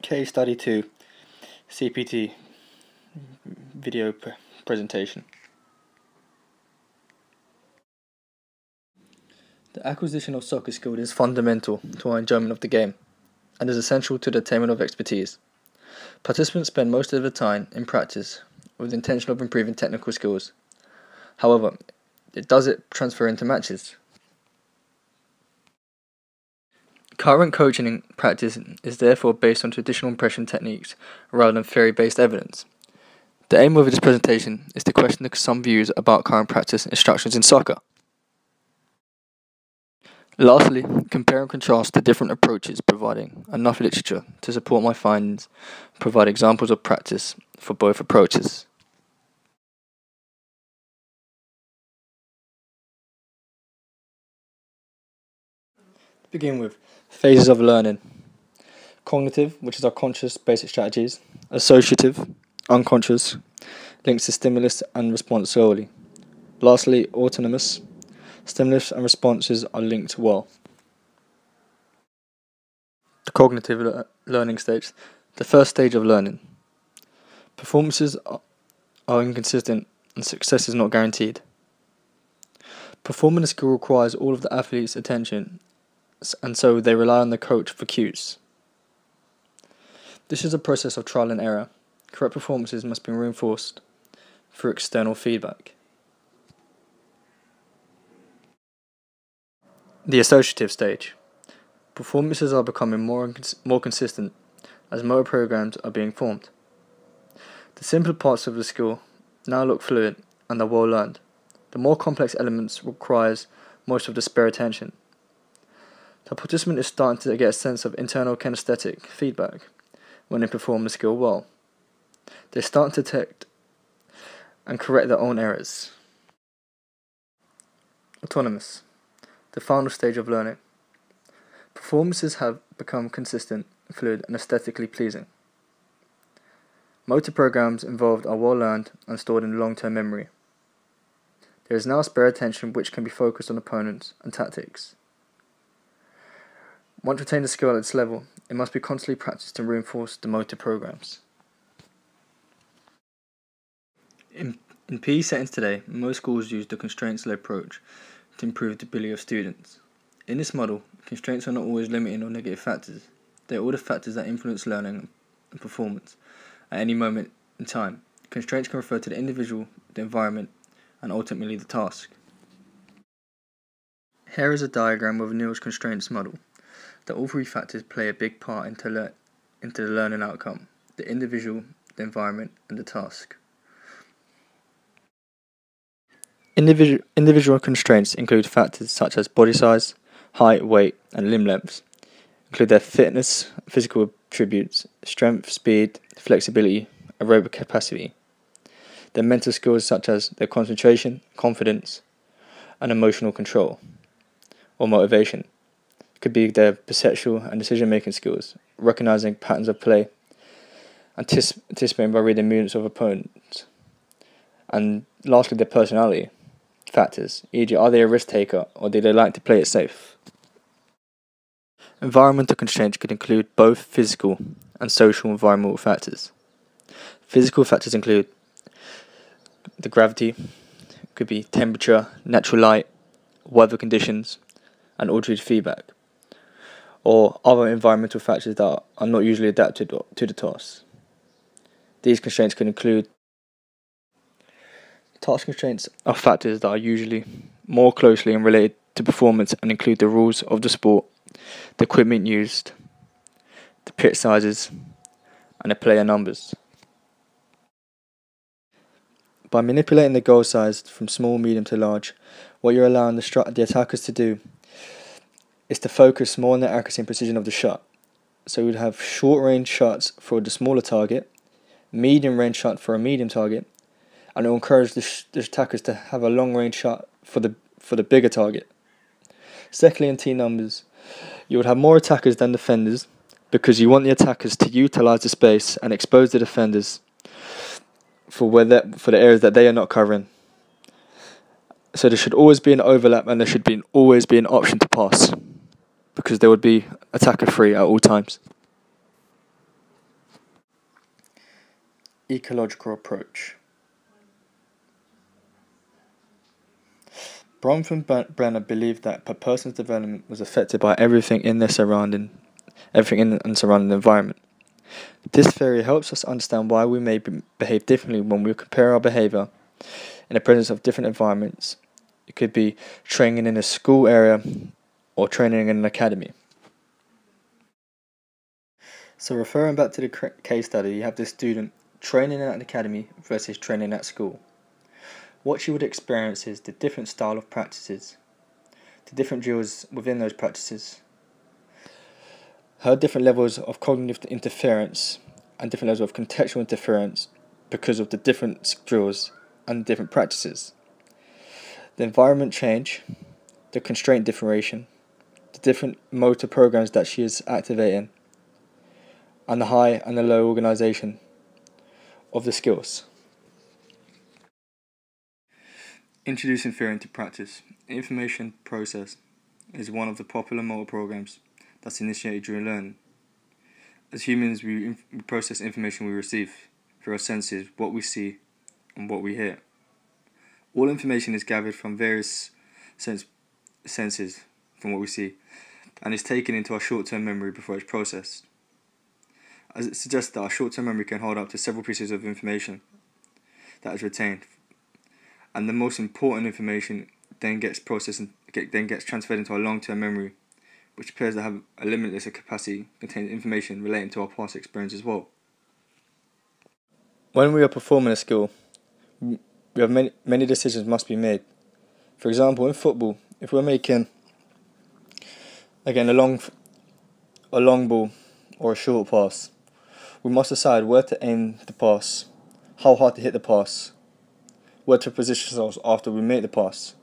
Case Study 2 CPT video presentation. The acquisition of soccer skill is fundamental to our enjoyment of the game and is essential to the attainment of expertise. Participants spend most of their time in practice with the intention of improving technical skills. However, does it transfer into matches? Current coaching and practice is therefore based on traditional impression techniques rather than theory-based evidence. The aim of this presentation is to question some views about current practice instructions in soccer. Lastly, compare and contrast the different approaches, providing enough literature to support my findings, provide examples of practice for both approaches. To begin with, phases of learning. Cognitive, which is our conscious basic strategies. Associative, unconscious, links to stimulus and response solely. Lastly, autonomous. Stimulus and responses are linked well. The cognitive learning stage. The first stage of learning. Performances are inconsistent and success is not guaranteed. Performing a skill requires all of the athlete's attention, and so they rely on the coach for cues. This is a process of trial and error. Correct performances must be reinforced through external feedback. The associative stage. Performances are becoming more consistent as motor programs are being formed. The simpler parts of the skill now look fluid and are well learned. The more complex elements requires most of the spare attention. The participant is starting to get a sense of internal kinesthetic feedback when they perform the skill well. They start to detect and correct their own errors. Autonomous. The final stage of learning. Performances have become consistent, fluid, and aesthetically pleasing. Motor programs involved are well learned and stored in long-term memory. There is now spare attention which can be focused on opponents and tactics. Once retained a skill at its level, it must be constantly practiced to reinforce the motor programs. In PE settings today, most schools use the constraints-led approach to improve the ability of students. In this model, constraints are not always limiting or negative factors. They are all the factors that influence learning and performance at any moment in time. Constraints can refer to the individual, the environment, and ultimately the task. Here is a diagram of Neal's constraints model. That all three factors play a big part into the learning outcome: the individual, the environment, and the task. Individual constraints include factors such as body size, height, weight, and limb lengths. Include their fitness, physical attributes, strength, speed, flexibility, aerobic capacity. Their mental skills such as their concentration, confidence, and emotional control, or motivation. Could be their perceptual and decision-making skills, recognizing patterns of play, anticipating by reading movements of opponents, and lastly their personality factors, e.g. are they a risk taker or do they like to play it safe? Environmental constraints could include both physical and social environmental factors. Physical factors include the gravity, could be temperature, natural light, weather conditions, and auditory feedback, or other environmental factors that are not usually adapted to the task. These constraints can include task constraints are factors that are usually more closely related to performance and include the rules of the sport, the equipment used, the pitch sizes, and the player numbers. By manipulating the goal size from small, medium to large, what you're allowing the attackers to do is to focus more on the accuracy and precision of the shot. So we'd have short-range shots for the smaller target, medium-range shot for a medium target, and it will encourage the attackers to have a long-range shot for the bigger target. Secondly, in team numbers, you would have more attackers than defenders because you want the attackers to utilize the space and expose the defenders for the areas that they are not covering. So there should always be an overlap and there should always be an option to pass, because there would be attacker free at all times. Ecological approach. Bromf and Brenner believed that a person's development was affected by everything in and surrounding environment. This theory helps us understand why we may behave differently when we compare our behavior in the presence of different environments. It could be training in a school area or training in an academy. So referring back to the case study, you have this student training at an academy versus training at school. What she would experience is the different style of practices, the different drills within those practices, her different levels of cognitive interference and different levels of contextual interference because of the different drills and different practices. The environment change, the constraint differentiation, the different motor programs that she is activating, and the high and the low organization of the skills. Introducing theory into practice. Information process is one of the popular motor programs that's initiated during learning. As humans, we process information we receive through our senses, what we see and what we hear. All information is gathered from various senses from what we see and is taken into our short-term memory before it's processed. As it suggests that our short-term memory can hold up to several pieces of information that is retained, and the most important information then gets processed and then gets transferred into our long-term memory, which appears to have a limitless capacity, contains information relating to our past experience as well. When we are performing a skill, we have many decisions must be made. For example, in football, if we're making again a long ball or a short pass, we must decide where to aim the pass, how hard to hit the pass, where to position ourselves after we make the pass.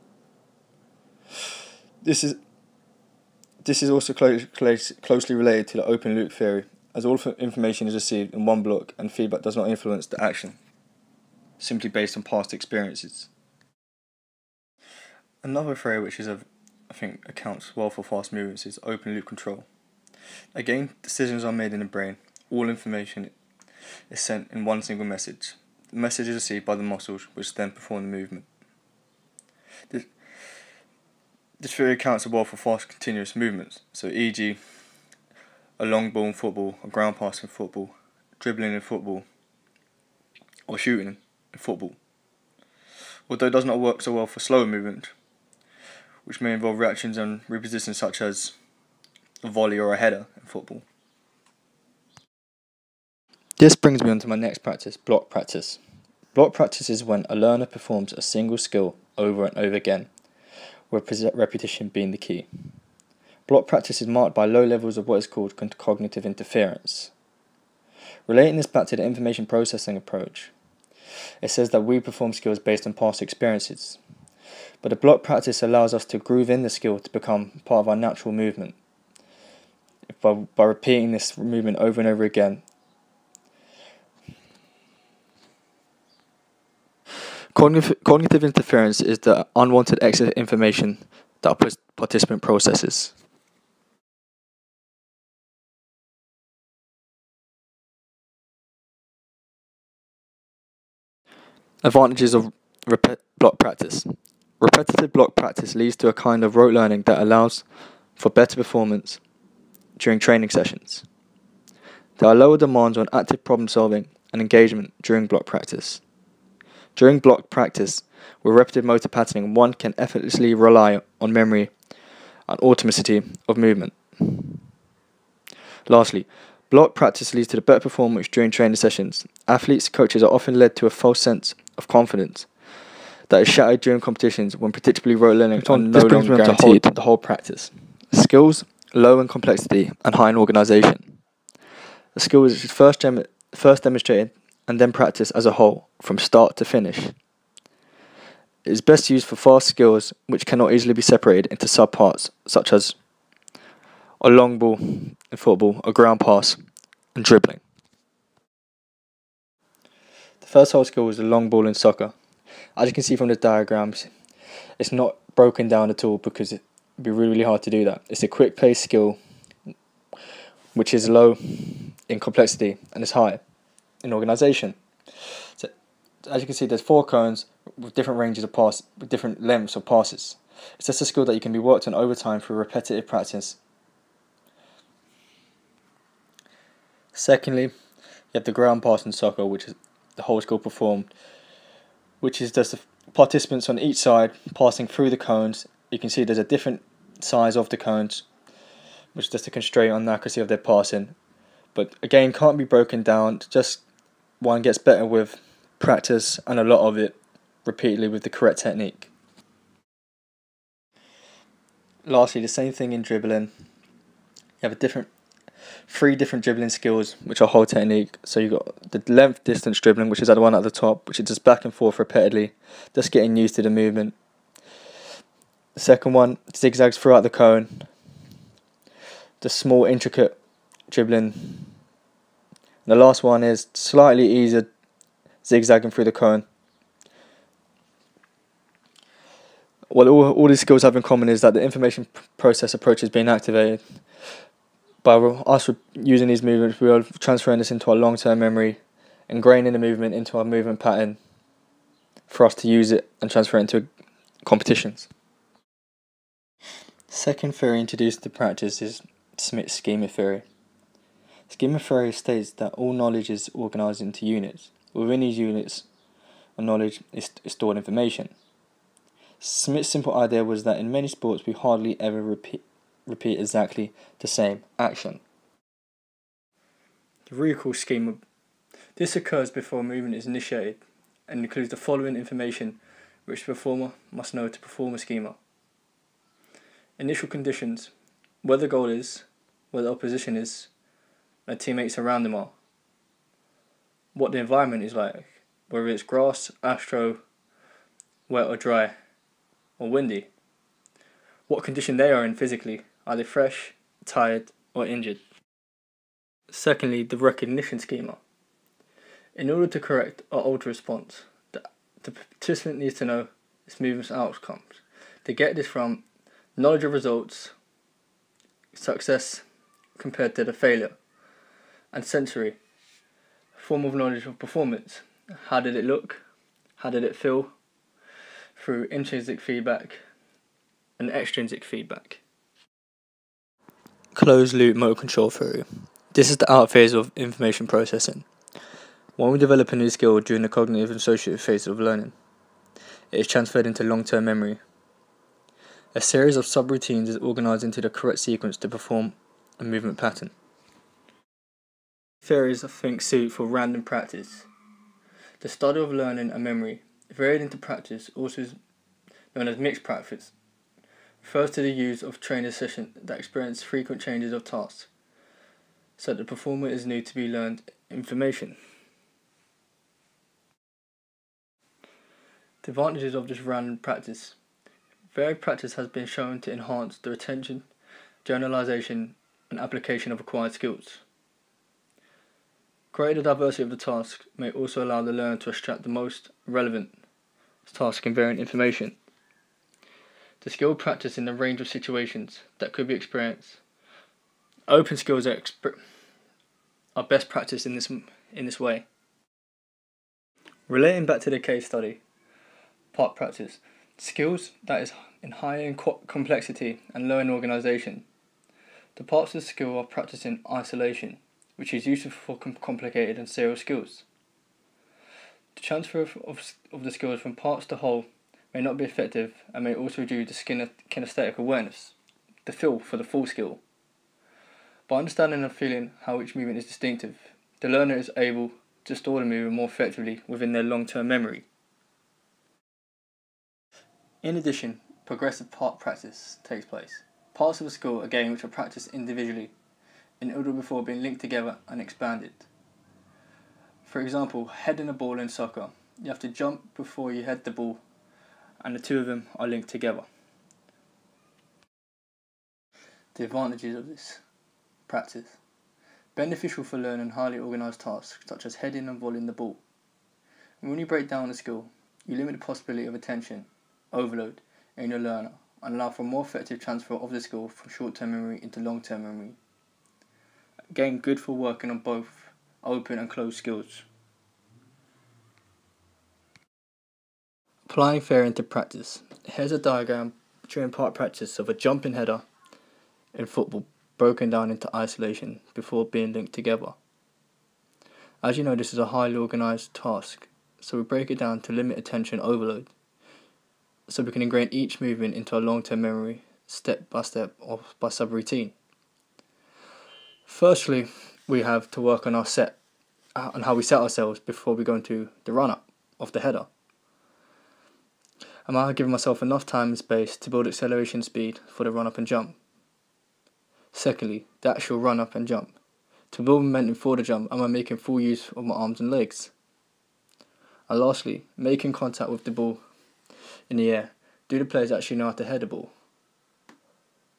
This is also closely related to the open loop theory, as all information is received in one block and feedback does not influence the action, simply based on past experiences. Another theory which I think accounts well for fast movements is open loop control. Again, decisions are made in the brain. All information is sent in one single message. The message is received by the muscles, which then perform the movement. This theory accounts well for fast continuous movements, so e.g. a long ball in football, a ground pass in football, dribbling in football, or shooting in football. Although it does not work so well for slower movement, which may involve reactions and repositioning such as a volley or a header in football. This brings me on to my next practice, block practice. Block practice is when a learner performs a single skill over and over again, with repetition being the key. Block practice is marked by low levels of what is called cognitive interference. Relating this back to the information processing approach, it says that we perform skills based on past experiences, but the block practice allows us to groove in the skill to become part of our natural movement. By repeating this movement over and over again. Cognitive interference is the unwanted exit information that a participant processes. Advantages of block practice. Repetitive block practice leads to a kind of rote learning that allows for better performance during training sessions. There are lower demands on active problem solving and engagement during block practice. During block practice, with repetitive motor patterning, one can effortlessly rely on memory and automaticity of movement. Lastly, block practice leads to the better performance during training sessions. Athletes, coaches are often led to a false sense of confidence that is shattered during competitions when predictably rote learning are no longer guaranteed the whole practice. Skills, low in complexity and high in organisation. The skill is first demonstrated and then practiced as a whole, from start to finish. It is best used for fast skills which cannot easily be separated into subparts, such as a long ball in football, a ground pass, and dribbling. The first whole skill is a long ball in soccer. As you can see from the diagrams, it's not broken down at all because it would be really hard to do that. It's a quick play skill which is low in complexity and is high in organisation. So as you can see, there's 4 cones with different ranges of pass, with different lengths of passes. It's just a skill that you can be worked on over time through repetitive practice. Secondly, you have the ground pass in soccer, which is the whole skill performed, which is just the participants on each side passing through the cones. You can see there's a different size of the cones, which is just a constraint on the accuracy of their passing. But again, can't be broken down, just one gets better with practice and a lot of it repeatedly with the correct technique. Lastly, the same thing in dribbling. You have 3 different dribbling skills, which are whole technique. So you've got the length distance dribbling, which is the one at the top, which is just back and forth repeatedly, just getting used to the movement. The second one, zigzags throughout the cone. The small intricate dribbling. And the last one is slightly easier, zigzagging through the cone. What all these skills have in common is that the information process approach is being activated. By us using these movements, we are transferring this into our long-term memory, ingraining the movement into our movement pattern for us to use it and transfer it into competitions. Second theory introduced to practice is Smith's schema theory. Schema theory states that all knowledge is organised into units. Within these units, of knowledge is stored information. Smith's simple idea was that in many sports we hardly ever repeat exactly the same action. The recall schema. This occurs before a movement is initiated and includes the following information which the performer must know to perform a schema. Initial conditions, where the goal is, where the opposition is, and teammates around them are. What the environment is like, whether it's grass, astro, wet or dry, or windy. What condition they are in physically, are they fresh, tired, or injured? Secondly, the recognition schema. In order to correct or alter response, the participant needs to know its movement's outcomes. To get this from knowledge of results, success compared to the failure, and sensory, form of knowledge of performance. How did it look? How did it feel? Through intrinsic feedback and extrinsic feedback. Closed loop motor control theory. This is the out phase of information processing. When we develop a new skill during the cognitive and associative phase of learning, it is transferred into long-term memory. A series of subroutines is organised into the correct sequence to perform a movement pattern. Theories of think suit for random practice. The study of learning and memory, varied into practice, also is known as mixed practice, refers to the use of trainer sessions that experience frequent changes of tasks, so that the performer is new to be learned information. The advantages of this random practice. Varied practice has been shown to enhance the retention, generalization, and application of acquired skills. Greater diversity of the tasks may also allow the learner to extract the most relevant task invariant information. The skill practice in a range of situations that could be experienced. Open skills are best practiced in this way. Relating back to the case study, part practice. Skills that is in higher in complexity and low in organisation. The parts of the skill are practiced in isolation, which is useful for complicated and serial skills. The transfer of the skills from parts to whole may not be effective and may also reduce the kinesthetic awareness, the feel for the full skill. By understanding and feeling how each movement is distinctive, the learner is able to store the movement more effectively within their long-term memory. In addition, progressive part practice takes place. Parts of a skill are gained which are practiced individually, in order before being linked together and expanded. For example, heading a ball in soccer. You have to jump before you head the ball, and the two of them are linked together. The advantages of this practice. Beneficial for learning highly organised tasks such as heading and volleying the ball. And when you break down the skill, you limit the possibility of attention overload in your learner and allow for more effective transfer of the skill from short-term memory into long-term memory. Again, good for working on both open and closed skills. Applying theory into practice. Here's a diagram during part practice of a jumping header in football broken down into isolation before being linked together. As you know, this is a highly organised task, so we break it down to limit attention overload, so we can ingrain each movement into a long-term memory, step by step or by subroutine. Firstly, we have to work on on how we set ourselves before we go into the run-up of the header. Am I giving myself enough time and space to build acceleration speed for the run-up and jump? Secondly, the actual run-up and jump. To build momentum for the jump, am I making full use of my arms and legs? And lastly, making contact with the ball in the air. Do the players actually know how to head the ball?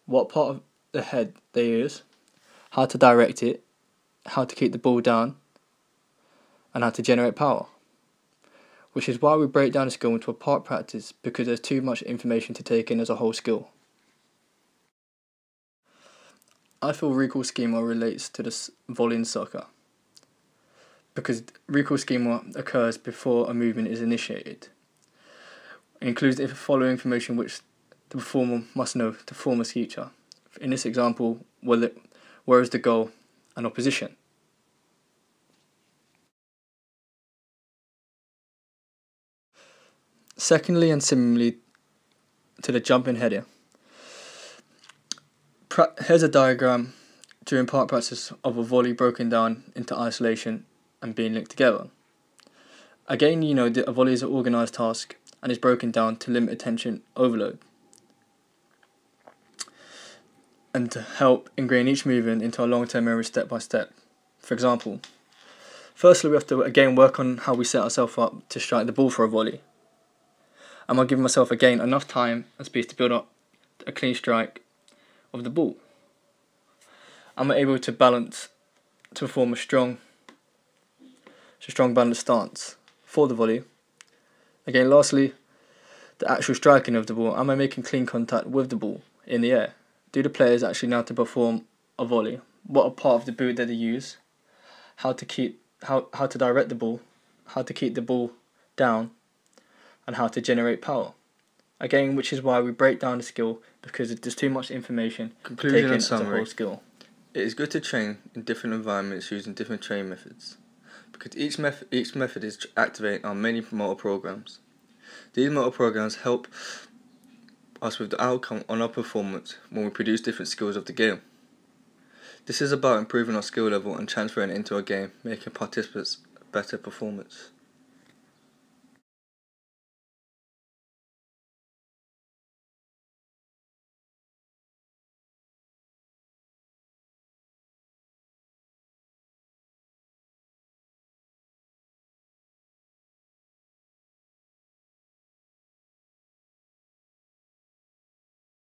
What part of the head they use? How to direct it? How to keep the ball down? And how to generate power? Which is why we break down a skill into a part practice, because there's too much information to take in as a whole skill. I feel recall schema relates to the volley in soccer, because recall schema occurs before a movement is initiated. It includes the following information which the performer must know to form a future. In this example, where is the goal and opposition? Secondly, and similarly to the jumping header, here's a diagram during part practice of a volley broken down into isolation and being linked together. Again, you know that a volley is an organised task and is broken down to limit attention overload and to help ingrain each movement into a long-term memory step by step. For example, firstly we have to again work on how we set ourselves up to strike the ball for a volley. Am I giving myself again enough time and space to build up a clean strike of the ball? Am I able to perform a strong balanced stance for the volley? Again, lastly, the actual striking of the ball. Am I making clean contact with the ball in the air? Do the players actually know how to perform a volley? What a part of the boot that they use? How to direct the ball? How to keep the ball down? And how to generate power. Again, which is why we break down the skill, because there's too much information Conclusion and summary. As a whole skill. It is good to train in different environments using different training methods, because each method is activating our many motor programs. These motor programs help us with the outcome on our performance when we produce different skills of the game. This is about improving our skill level and transferring it into our game, making participants better performance.